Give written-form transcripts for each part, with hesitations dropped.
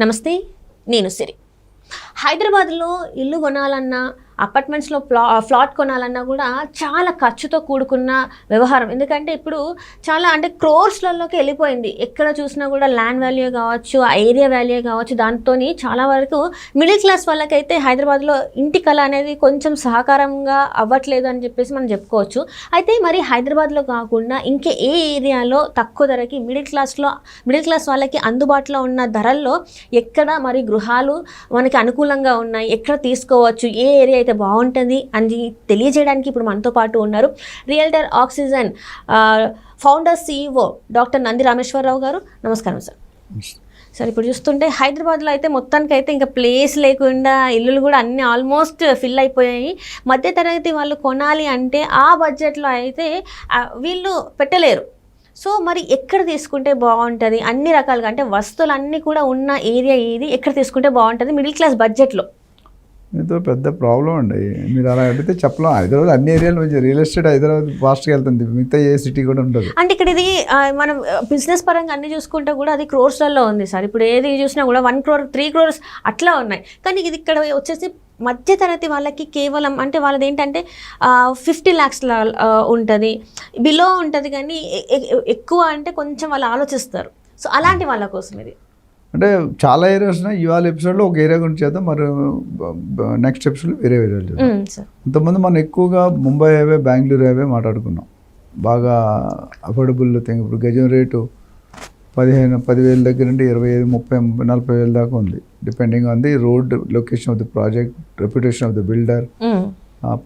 నమస్తే, నేను సిరి. హైదరాబాద్లో ఇల్లు కొనాలన్నా, అపార్ట్మెంట్స్లో ఫ్లాట్ కొనాలన్నా కూడా చాలా ఖర్చుతో కూడుకున్న వ్యవహారం. ఎందుకంటే ఇప్పుడు చాలా క్రోర్స్లలోకి వెళ్ళిపోయింది. ఎక్కడ చూసినా కూడా ల్యాండ్ వాల్యూ కావచ్చు, ఆ ఏరియా వాల్యూ కావచ్చు, దాంతో చాలా వరకు మిడిల్ క్లాస్ వాళ్ళకైతే హైదరాబాద్లో ఇంటి కళ అనేది కొంచెం సహకారంగా అవ్వట్లేదు అని చెప్పేసి మనం చెప్పుకోవచ్చు. అయితే మరి హైదరాబాద్లో కాకుండా ఇంకే ఏ ఏరియాలో తక్కువ ధరకి మిడిల్ క్లాస్ వాళ్ళకి అందుబాటులో ఉన్న ధరల్లో ఎక్కడ మరి గృహాలు మనకి అనుకూలంగా ఉన్నాయి, ఎక్కడ తీసుకోవచ్చు, ఏ ఏరియా అయితే బాగుంటుంది అని తెలియజేయడానికి ఇప్పుడు మనతో పాటు ఉన్నారు realtor oxygen founder CEO doctor Nandi Rameshwar Rao గారు. నమస్కారం సార్. సార్, ఇప్పుడు చూస్తుంటే హైదరాబాద్లో అయితే మొత్తానికి అయితే ఇంకా ప్లేస్ లేకుండా ఇల్లులు కూడా అన్నీ ఆల్మోస్ట్ ఫిల్ అయిపోయాయి. మధ్యతరగతి వాళ్ళు కొనాలి అంటే ఆ బడ్జెట్లో అయితే వీళ్ళు పెట్టలేరు. సో మరి ఎక్కడ తీసుకుంటే బాగుంటుంది? అన్ని రకాలుగా వస్తువులు అన్నీ కూడా ఉన్న ఏరియా ఏది, ఎక్కడ తీసుకుంటే బాగుంటుంది మిడిల్ క్లాస్ బడ్జెట్లో? మీతో పెద్ద ప్రాబ్లం అండి. మీరు అలా అడిగితే చెప్పలేం. హైదరాబాద్ అన్ని ఏరియాలు మంచి రియల్ ఎస్టేట్ హైదరాబాద్ ఫాస్ట్గా వెళ్తుంది, మిగతా ఏ సిటీ కూడా ఉండదు. ఇక్కడ ఇది మనం బిజినెస్ పరంగా అన్ని చూసుకుంటే కూడా అది క్రోర్స్లలో ఉంది సార్. ఇప్పుడు ఏది చూసినా కూడా 1 crore 3 crores అట్లా ఉన్నాయి. కానీ ఇది ఇక్కడ వచ్చేసి మధ్యతరగతి వాళ్ళకి కేవలం వాళ్ళది ఏంటంటే 50 lakhs ఉంటుంది, బిలో ఉంటుంది. కానీ ఎక్కువ కొంచెం వాళ్ళు ఆలోచిస్తారు. సో అలాంటి వాళ్ళ కోసం ఇది చాలా ఏరియాస్ ఉన్నాయి. ఇవాళ ఎపిసోడ్లో ఒక ఏరియా గురించి చేద్దాం, మరి నెక్స్ట్ ఎపిసోడ్లో వేరే ఏరియాలు చేద్దాం. ఇంతకుముందు మనం ఎక్కువగా ముంబై హైవే, బెంగళూరు హైవే మాట్లాడుకున్నాం. బాగా అఫోర్డబుల్ థింగ్. ఇప్పుడు గజం రేటు 10,000 దగ్గర నుండి 25,000, 30,000, 40,000 దాకా ఉంది, depending on the road, location of the project, reputation of the builder,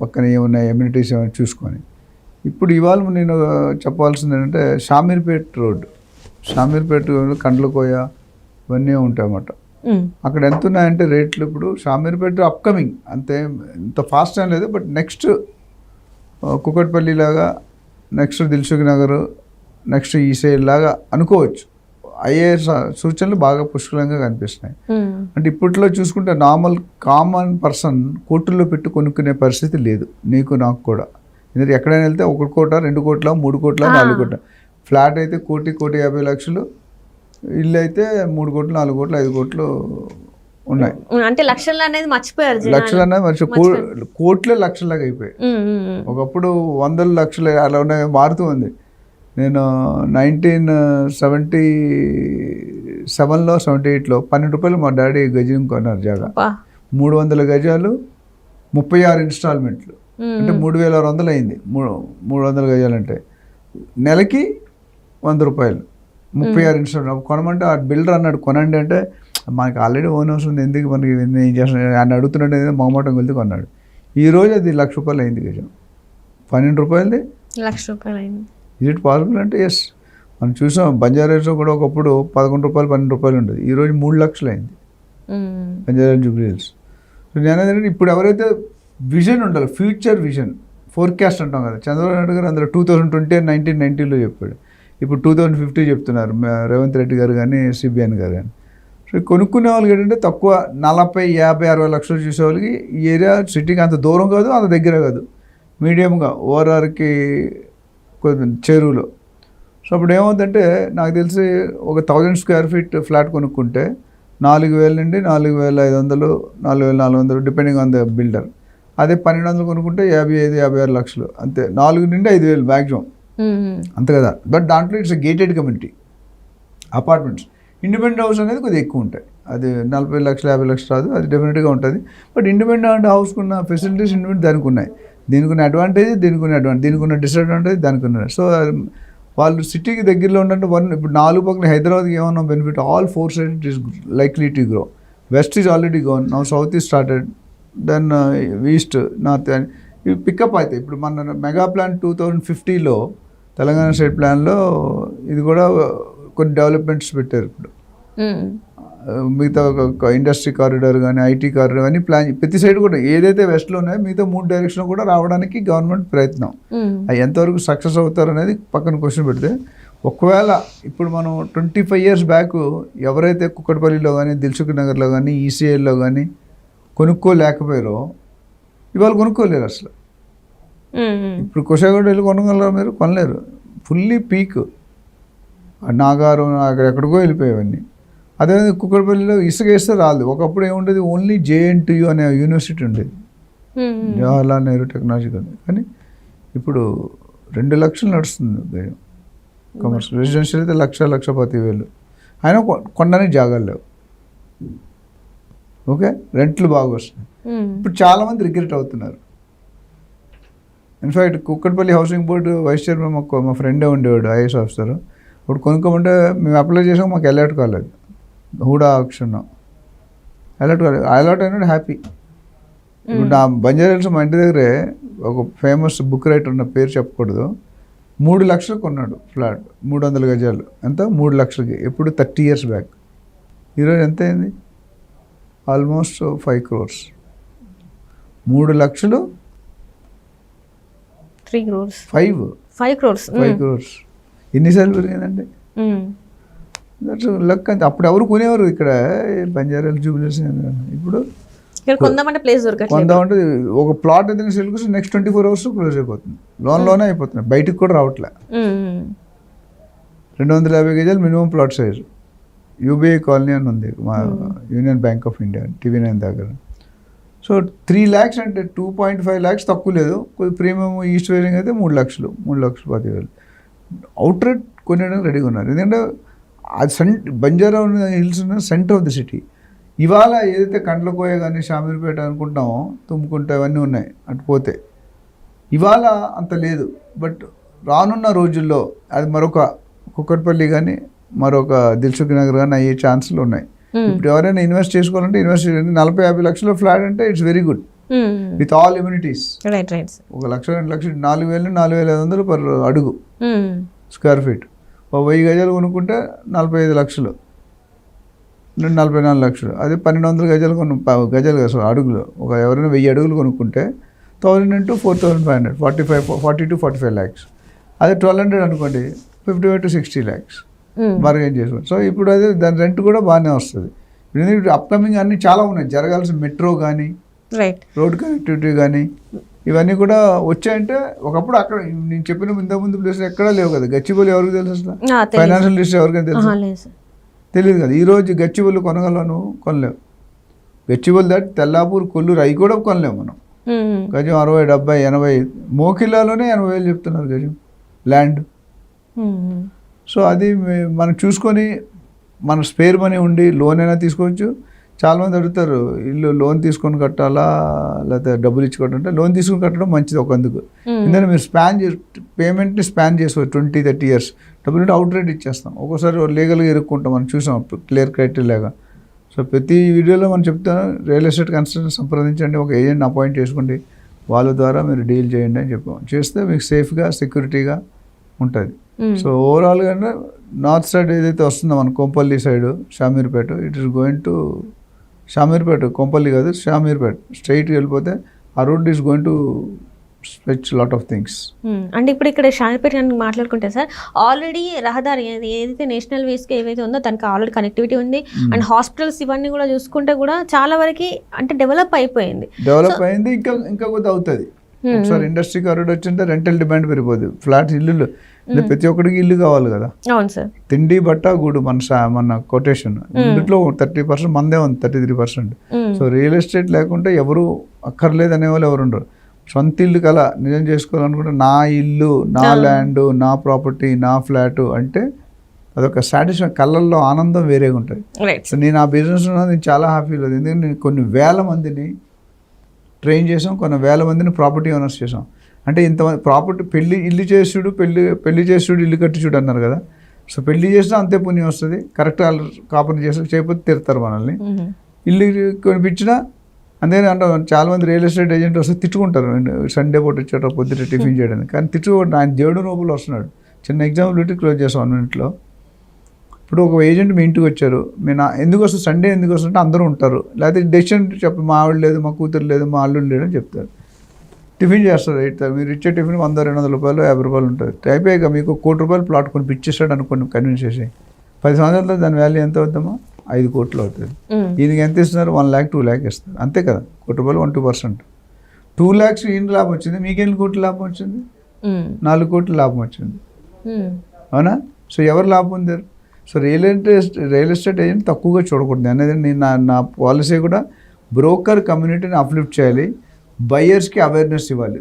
పక్కన ఏమున్నాయి ఎమ్యూనిటీస్ ఏమైనా చూసుకొని. ఇప్పుడు ఇవాళ నేను చెప్పాల్సింది ఏంటంటే షామీర్పేట్ రోడ్, కండ్లకోయ ఇవన్నీ ఉంటాయి అన్నమాట. అక్కడ ఎంత ఉన్నాయంటే రేట్లు ఇప్పుడు షామీర్పేట అప్కమింగ్, అంతే ఇంత ఫాస్ట్ ఏం లేదు, బట్ నెక్స్ట్ కుకట్పల్లి లాగా, నెక్స్ట్ దిల్సుఖ్ నగర్, నెక్స్ట్ ఈ సైడ్ లాగా అనుకోవచ్చు. అయ్యే సూచనలు బాగా పుష్కలంగా కనిపిస్తున్నాయి. అంటే ఇప్పట్లో చూసుకుంటే నార్మల్ కామన్ పర్సన్ కోర్టుల్లో పెట్టి కొనుక్కునే పరిస్థితి లేదు, నీకు నాకు కూడా. ఎందుకంటే ఎక్కడైనా వెళ్తే 1 కోట, 2 కోట్ల, 3 కోట్ల, 4 కోట్ల. ఫ్లాట్ అయితే 1,50,00,000, ఇల్లు అయితే 3 కోట్లు, 4 కోట్లు, 5 కోట్లు ఉన్నాయి. లక్షలు అనేది మర్చిపోయారు, కోట్లే లక్షలాగా అయిపోయాయి. ఒకప్పుడు 100 లక్షలు అలా ఉన్నాయి, మారుతూ ఉంది. నేను 1977లో 78లో 12 రూపాయలు మా డాడీ గజం కొన్నారు జాగా. 300 గజాలు, 36 ఇన్స్టాల్మెంట్లు, అంటే 3,600 అయింది. 300 గజాలు అంటే నెలకి 100 రూపాయలు, 36 ఇన్స్టాల్మెంట్ కొనమంటే ఆ బిల్డర్ అన్నాడు కొనండి అంటే, మనకి ఆల్రెడీ ఓన్ హౌస్ ఉంది, ఎందుకు మనకి ఏం చేస్తున్నాడు అని అడుగుతున్నాడు. మొహమాటం వెళ్తే కొన్నాడు. ఈరోజు అది 1,00,000 రూపాయలు అయింది గజం. 12 రూపాయలది 1,00,000 రూపాయలు అయింది. ఇజ్ ఇట్ పాసిబుల్ అంటే ఎస్. మనం చూసాం బంజారాహిల్స్లో కూడా ఒకప్పుడు 11 రూపాయలు, 12 రూపాయలు ఉండేది. ఈరోజు 3 లక్షలు అయింది బంజారాహిల్స్, జూబ్లీ హిల్స్. సో నేను అనేది ఇప్పుడు ఎవరైతే విజన్ ఉండాలి, ఫ్యూచర్ విజన్, ఫోర్కాస్ట్ అంటాం కదా. చంద్రబాబు నాయుడు గారు అందులో 2020 and 1990లో చెప్పాడు. ఇప్పుడు 2050 చెప్తున్నారు రేవంత్ రెడ్డి గారు కానీ, CBN గారు కానీ. సో కొనుక్కునే వాళ్ళకి ఏంటంటే తక్కువ 40, 50, 60 లక్షలు చూసే వాళ్ళకి ఈ ఏరియా సిటీకి అంత దూరం కాదు, అంత దగ్గర కాదు, మీడియంగా ORRకి కొంచెం చేరువులో. సో అప్పుడు ఏమవుతుందంటే నాకు తెలిసి ఒక 1000 square feet ఫ్లాట్ కొనుక్కుంటే 4,000 నుండి 4,500, 4,400 డిపెండింగ్ ఆన్ ద బిల్డర్. అదే 1,200 కొనుక్కుంటే 55, 56 లక్షలు అంతే. 4 నుండి 5,000 మ్యాక్సిమం, అంతే కదా. బట్ దాంట్లో it's gated community apartments. Independent house అనేది కొద్దిగా ఎక్కువ ఉంటాయి, అది 40 లక్షలు, 50 లక్షలు రాదు, అది డెఫినెట్గా ఉంటుంది. బట్ ఇండిపెండెంట్ హౌస్కి ఉన్న ఫెసిలిటీస్ ఇండిపెండెంట్ దానికి ఉన్నాయి. దీనికి ఉన్న అడ్వాంటేజ్, దీనికి ఉన్న డిసడ్వాంటేజ్ దానికి ఉన్నాయి. సో వాళ్ళు సిటీకి దగ్గరలో ఉండంటే ఇప్పుడు 4 పక్కన హైదరాబాద్కి ఏమన్నా benefit, all 4 sides it is likely to grow. West is already gone, now south is started, then east, north ఇవి పికప్ అవుతాయి. ఇప్పుడు మన మెగా ప్లాన్ 2050లో తెలంగాణ స్టేట్ ప్లాన్లో ఇది కూడా కొన్ని డెవలప్మెంట్స్ పెట్టారు. ఇప్పుడు మిగతా ఒక ఇండస్ట్రీ కారిడార్ కానీ, IT కారిడార్ కానీ ప్లాన్ ప్రతి సైడ్ కూడా ఏదైతే వెస్ట్లో ఉన్నాయో మిగతా 3 డైరెక్షన్ కూడా రావడానికి గవర్నమెంట్ ప్రయత్నం. అవి ఎంతవరకు సక్సెస్ అవుతారు అనేది పక్కన క్వశ్చన్ పెడితే, ఒకవేళ ఇప్పుడు మనం 25 years బ్యాక్ ఎవరైతే కుక్కట్పల్లిలో కానీ, దిల్సుఖ్ నగర్లో కానీ, ECIలో కానీ కొనుక్కోలేకపోయారో ఇవాళ కొనుక్కోలేరు అసలు. ఇప్పుడు కుషాగూడ వెళ్ళి కొనగలరా మీరు? కొనలేరు. ఫుల్లీ పీక్, నాగారం అక్కడ ఎక్కడికో వెళ్ళిపోయేవన్నీ. అదే కుక్కడపల్లిలో ఇసుక వేస్తే రాదు. ఒకప్పుడు ఏముండేది, ఓన్లీ JNTU అనే యూనివర్సిటీ ఉండేది, జవహర్లాల్ నెహ్రూ టెక్నాలజికల్. కానీ ఇప్పుడు 2 లక్షలు నడుస్తుంది గజం కమర్షియల్. రెసిడెన్షియల్ అయితే 1,10,000. అయినా కొనడానికి జాగాలు లేవు. ఓకే, రెంట్లు బాగా వస్తున్నాయి. ఇప్పుడు చాలామంది రిగ్రెట్ అవుతున్నారు. In fact Kukatpally housing board vice chairman మా ఫ్రెండే ఉండేవాడు, IAS ఆఫీసర్. ఇప్పుడు కొనుక్కోమంటే మేము అప్లై చేసాం, మాకు అలర్ట్ కాలేదు. హూడా ఆప్షన్ అలర్ట్ కాలేదు. అలర్ట్ అయినాడు హ్యాపీ. ఇప్పుడు నా బంజారాహిల్స్ మా ఇంటి దగ్గరే ఒక ఫేమస్ బుక్ రైటర్ ఉన్న, పేరు చెప్పకూడదు, 3 లక్షలు కొన్నాడు ఫ్లాట్, 300 గజాలు. ఎంత? 3 లక్షలకి. ఎప్పుడు 30 years బ్యాక్. ఈరోజు ఎంత అయింది? Almost 5 crores. 3 లక్షలు 3 crores. 5 crores. ఎన్నిసార్లు పెరిగిందండి? That's luck. అంతే. అప్పుడు ఎవరు కొనేవారు ఇక్కడ బంజారాహిల్స్ జూబ్లీహిల్స్. ఇప్పుడు కొందామంటే ప్లేస్ దొరకట్లేదు. కొందామంటే ఒక ప్లాట్ ఏదైనా సెల్ కోసం నెక్స్ట్ 24 hours క్లోజ్ అయిపోతుంది. లోనే అయిపోతుంది, బయటికి కూడా రావట్లే. 250 గజాలు minimum plot size. UBI colony అని ఉంది మా union bank of India TV9 దగ్గర. సో 3 lakhs అంటే 2.5 lakhs తక్కువ లేదు. కొద్ది ప్రీమియం ఈస్ట్ వేరింగ్ అయితే 3 లక్షలు, 3,10,000. అవుట్ రేట్ కొనేయడానికి రెడీగా ఉన్నారు. ఎందుకంటే అది బంజారా హిల్స్ ఉన్న సెంటర్ ఆఫ్ ది సిటీ. ఇవాళ ఏదైతే కండ్లకోయ కానీ షామీర్పేట అనుకుంటామో, తుమ్ముకుంట అవన్నీ ఉన్నాయి అటు పోతే, ఇవాళ అంత లేదు. బట్ రానున్న రోజుల్లో అది మరొక కుక్కట్పల్లి కానీ మరొక దిల్సుఖ్ నగర్ కానీ అయ్యే ఛాన్సులు ఉన్నాయి. ఇప్పుడు ఎవరైనా ఇన్వెస్ట్ చేసుకోవాలంటే ఇన్వెస్ట్ చేయండి. 40-50 లక్షల ఫ్లాట్ అంటే it's very good with all immunities. 1 లక్ష 2 లక్షలు 4,000 4,500 పర్ అడుగు స్క్వేర్ ఫీట్. 1000 గజాలు కొనుక్కుంటే 45 లక్షలు, 44 లక్షలు. అదే 1,200 గజాలు గజాలు కదా అడుగులు. ఎవరైనా 1000 అడుగులు కొనుక్కుంటే 1000 into 4,500, 40 to 45 lakhs. అదే 1,200 అనుకోండి, 55 to 60 lakhs బార్గెన్ చేసుకోండి. సో ఇప్పుడు అదే దాని రెంట్ కూడా బాగానే వస్తుంది. ఇప్పుడు అప్కమింగ్ అన్నీ చాలా ఉన్నాయి జరగాల్సిన. మెట్రో కానీ, రోడ్ కనెక్టివిటీ కానీ, ఇవన్నీ కూడా వచ్చాయంటే ఒకప్పుడు అక్కడ నేను చెప్పిన ఇంతకుముందు ప్లేస్ ఎక్కడా లేవు కదా. గచ్చిబౌలి ఎవరికి తెలుసు అసలు? ఫైనాన్షియల్ డిస్ట్రిక్ట్ ఎవరికైనా తెలుసు? తెలియదు కదా. ఈరోజు గచ్చిబౌలి కొనగలను, కొనలేవు. గచ్చిబౌలి దాటి తెల్లాపూర్, కొల్లూరు అవి కూడా కొనలేము మనం. గజం 60, 70, 80. మోకిలాలోనే 80,000 చెప్తున్నారు గజం ల్యాండ్. సో అది మనం చూసుకొని మన స్పేర్ మనీ ఉండి లోన్ అయినా తీసుకోవచ్చు. చాలామంది అడుగుతారు, ఇల్లు లోన్ తీసుకొని కట్టాలా లేకపోతే డబ్బులు ఇచ్చి కట్టాలంటే లోన్ తీసుకొని కట్టడం మంచిది ఒకందుకు. ఎందుకంటే మీరు పేమెంట్ని స్పాన్ చేసుకోవచ్చు 20-30 years. డబ్బులు అవుట్ రేట్ ఇచ్చేస్తాం. ఒక్కోసారి లీగల్గా ఇరుక్కుంటాం, మనం చూసాం క్లియర్ క్రైటీరియాగా. సో ప్రతి వీడియోలో మనం చెప్తాను, రియల్ ఎస్టేట్ కన్సల్టెంట్ సంప్రదించండి, ఒక ఏజెంట్ని అపాయింట్ చేసుకోండి, వాళ్ళ ద్వారా మీరు డీల్ చేయండి అని చెప్పాం. చేస్తే మీకు సేఫ్గా సెక్యూరిటీగా ఉంటుంది. సో ఓవరాల్గా నార్త్ సైడ్ ఏదైతే వస్తుందో మన Kompally side Shamirpet, it is going to Shamirpet, Kompally కాదు షామీర్పేట స్ట్రైట్గా వెళ్ళిపోతే ఆ road is going to stretch lot of things. అంటే ఇప్పుడు ఇక్కడ షామీర్పేట మాట్లాడుకుంటే సార్, ఆల్రెడీ రహదారి ఏదైతే నేషనల్ వేస్కి ఏవైతే ఉందో దానికి ఆల్రెడీ కనెక్టివిటీ ఉంది. అండ్ హాస్పిటల్స్ ఇవన్నీ కూడా చూసుకుంటే కూడా చాలా వరకు అంటే డెవలప్ అయిపోయింది. ఇంకా కొద్ది అవుతుంది. ఒకసారి ఇండస్ట్రీ కారిడార్ వచ్చింటే రెంటల్ డిమాండ్ పెరిగిపోద్ది. ఫ్లాట్స్, ఇల్లు, ప్రతి ఒక్కడికి ఇల్లు కావాలి కదా. అవును సార్. తిండి, బట్ట, గూడు మన కొటేషన్ ఇంట్లో 30% మందే ఉంది, 33%. సో రియల్ ఎస్టేట్ లేకుంటే ఎవరు అక్కర్లేదు అనేవాళ్ళు ఎవరు ఉండరు. సొంత ఇల్లు కల నిజం చేసుకోవాలనుకుంటే నా ఇల్లు, నా ల్యాండ్, నా ప్రాపర్టీ, నా ఫ్లాట్ అంటే అదొక సాటిస్ఫాక్షన్, కళ్ళల్లో ఆనందం వేరేగా ఉంటుంది. సో నేను ఆ బిజినెస్లో నేను చాలా హ్యాపీ లేదు. ఎందుకంటే నేను కొన్ని వేల మందిని ట్రైన్ చేసాం, కొన్ని వేల మందిని ప్రాపర్టీ ఓనర్స్ చేసాం. అంటే ఇంతమంది ప్రాపర్టీ ఇల్లు చేసుడు, పెళ్లి చేసుడు, ఇల్లు కట్టించుడు అన్నారు కదా. సో పెళ్లి చేసినా అంతే పుణ్యం వస్తుంది. కరెక్ట్ కాపని చేసి చేయకపోతే తిడతారు మనల్ని. ఇల్లు కొనిపించినా అంతే అంటారు. చాలామంది రియల్ ఎస్టేట్ ఏజెంట్ వస్తే తిట్టుకుంటారు, సండే పూట వచ్చేట పొద్దుట టిఫిన్ చేయడానికి. కానీ తిట్టుకోండి, ఆయన దేవుడు రూపంలో వస్తున్నాడు. చిన్న ఎగ్జాంపుల్ పెట్టి క్లోజ్ చేస్తాం 1 minute. ఇప్పుడు ఒక ఏజెంట్ మీ ఇంటికి వచ్చారు, నేను ఎందుకు వస్తుంది సండే ఎందుకు వస్తుంటే అందరూ ఉంటారు, లేకపోతే డెసిషన్ చెప్పి మా ఆవిడ లేదు, మా కూతురు లేదు, మా అల్లుడు లేడు అని చెప్తారు. టిఫిన్ చేస్తారు, ఇస్తారు. మీరు ఇచ్చే టిఫిన్ 100-200 రూపాయలు, 50 రూపాయలు ఉంటుంది. అయిపోయాక మీకు 1 కోటి రూపాయలు ప్లాట్ కొని పిచ్చేస్తాడు అనుకోండి, కన్విన్స్ చేసి 10 సంవత్సరాలతో దాని వాల్యూ ఎంత అవుతామో 5 కోట్లు అవుతుంది. ఈయనకి ఎంత ఇస్తున్నారు? 1 lakh 2 lakh ఇస్తారు, అంతే కదా. 1 కోటి రూపాయలు 1-2%. 2 lakhs ఈయన లాభం వచ్చింది, మీకెన్ని కోట్లు లాభం వచ్చింది? 4 కోట్లు లాభం వచ్చింది, అవునా? సో ఎవరు లాభం పొందారు? సో రియల్ ఎస్టేట్ ఏజెంట్ తక్కువగా చూడకూడదు అనేది నేను నా పాలసీ కూడా బ్రోకర్ కమ్యూనిటీని అప్లిఫ్ట్ చేయాలి, బయర్స్కి అవేర్నెస్ ఇవ్వాలి.